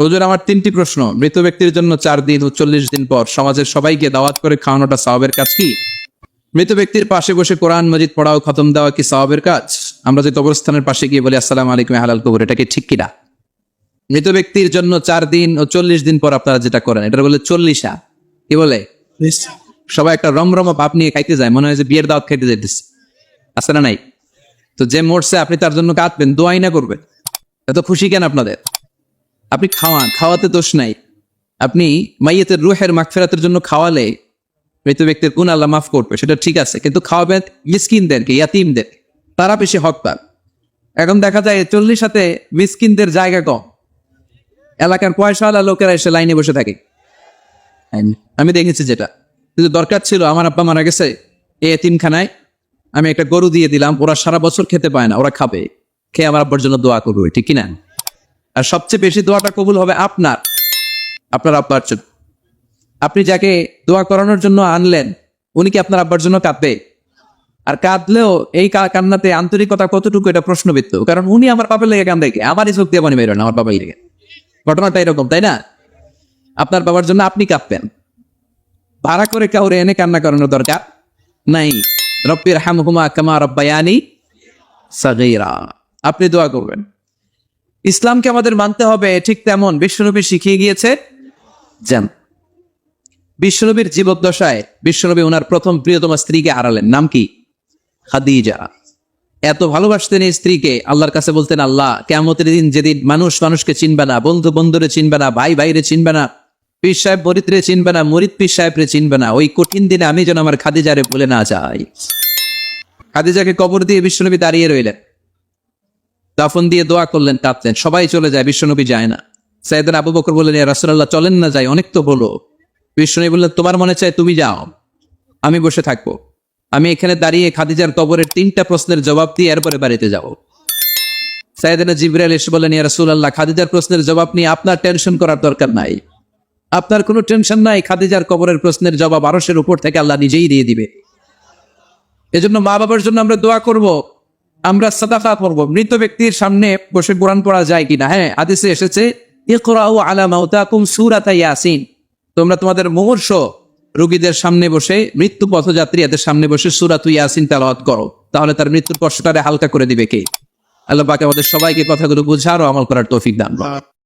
হুজুর, আমার 3টি প্রশ্ন। মৃত ব্যক্তির জন্য 4 দিন ও 40 দিন পর সমাজের সবাইকে দাওয়াত করে খাওয়ানোটা সওয়াবের কাজ কি? মৃত ব্যক্তির পাশে বসে কোরআন মাজিদ পড়া ও খতম দেওয়া কি সওয়াবের কাজ? আমরা যে কবরস্থানের পাশে গিয়ে বলি আসসালামু আলাইকুম হালাল কবর, এটা কি ঠিক কিনা? মৃত ব্যক্তির জন্য 4 দিন ও 40 দিন পর আপনারা যেটা করেন এটা বলে 40 কি বলে? সবাই একটা রমরমা ভাব নিয়ে খাইতে যায়, মনে হয় যে বিয়ের দাওয়াত খাইতে যাইতেছে। আছে না নাই? তো যে মরছে আপনি তার জন্য কাঁদবেন, দোয়াই না করবেন, এত খুশি কেন আপনাদের? আপনি খাওয়ান, খাওয়াতে দোষ নাই। আপনি মাইয়াতের রুহের মাগফিরাতের জন্য খাওয়ালে মৃত ব্যক্তির গুনাহ আল্লাহ মাফ করবে, সেটা ঠিক আছে, কিন্তু খাওয়াবেন মিসকিনদেরকে, ইয়াতিমদের, তারা বেশি হকদার। এখন দেখা যায় 40 মিসকিনদের জায়গা কম, এলাকার পয়সাওয়ালা লোকেরা এসে লাইনে বসে থাকে। আমি দেখেছি যেটা, কিন্তু দরকার ছিল আমার আব্বা মারা গেছে, এই এতিমখানায় আমি একটা গরু দিয়ে দিলাম, ওরা সারা বছর খেতে পায় না, ওরা খাবে, খেয়ে আমার আব্বার জন্য দোয়া করবে, ঠিক কিনা? আর সবচেয়ে বেশি দোয়াটা কবুল হবে আপনার আব্বার জন্য। আপনি যাকে দোয়া করানোর জন্য আনলেন উনি কি আপনার আব্বার জন্য কাঁদবে? আর কাঁদলেও এই কান্নাতে আন্তরিকতা কতটুকু, এটা প্রশ্নবিদ্ধ। কারণ উনি আমার বাবার লেগে কান্দে, আমারই চোখ দিয়ে পানি বের হয় না, আমার বাবার লেগে। ঘটনাটা এরকম, তাই না? আপনার বাবার জন্য আপনি কাঁদবেন, ভাড়া করে কাউরে এনে কান্না করানোর দরকার নাই। রব্বির হামহুমা কামা রাব্বায়ানি সাগীরা, আপনি দোয়া করবেন। ইসলামকে আমাদের মানতে হবে ঠিক তেমন বিশ্বনবী শিখিয়ে গিয়েছে। যেন বিশ্বনবীর জীবদ্দশায় বিশ্বনবী ওনার প্রথম প্রিয়তমা স্ত্রীকে হারালেন, নাম কি? খাদিজা। এত ভালোবাসতেন এই স্ত্রীকে, আল্লাহর কাছে বলতেন, আল্লাহ কিয়ামতের দিন যেদিন মানুষ মানুষকে চিনবে না, বন্ধু বন্ধুরে চিনবে না, ভাই ভাইরে চিনবে না, পীর সাহেব মরিদরে চিনবে না, মরিদ পীর সাহেবরে চিনবে না, ওই কঠিন দিনে আমি যেন আমার খাদিজারে ভুলে না যাই। খাদিজাকে কবর দিয়ে বিশ্বনবী দাঁড়িয়ে রইলেন, দাফন দিয়ে দোয়া করলেন, কাঁদলেন। সবাই চলে যায়, বিশ্বনবী যায় না। সাইয়েদনা আবু বকর বললেন, ইয়া রাসূলুল্লাহ চলেন না যাই, অনেক তো হলো। বিশ্বনবী বললেন, তোমার মনে চায় তুমি যাও, আমি বসে থাকবো। আমি এখানে দাঁড়িয়ে খাদিজার কবরের 3টা প্রশ্নের জবাব দিয়ে এরপরে বাড়িতে যাব। সাইয়েদনা জিবরাইল এসে বললেন, ইয়া রাসূলুল্লাহ খাদিজার প্রশ্নের জবাব নিয়ে আপনার টেনশন করার দরকার নাই, আপনার কোনো টেনশন নাই, খাদিজার কবরের প্রশ্নের জবাব আরশের উপর থেকে আল্লাহ নিজেই দিয়ে দিবে। এজন্য মা বাবার জন্য আমরা দোয়া করব, আমরা সাদাকা করব। মৃত ব্যক্তির সামনে বসে কোরআন পড়া যায় কিনা? হ্যাঁ, হাদিসে এসেছে, ইকরাউ আলা মাউতাকুম সূরাতা ইয়াসিন, তোমরা তোমাদের মুমূর্ষ রোগীদের সামনে বসে, মৃত্যু পথযাত্রী এদের সামনে বসে সূরাতু ইয়াসিন তেলাওয়াত করো, তাহলে তার মৃত্যুর কষ্টটারে হালকা করে দিবে কে? আল্লাহ পাক আমাদের সবাইকে কথাগুলো বুঝার ও আমল করার তৌফিক দান করুন।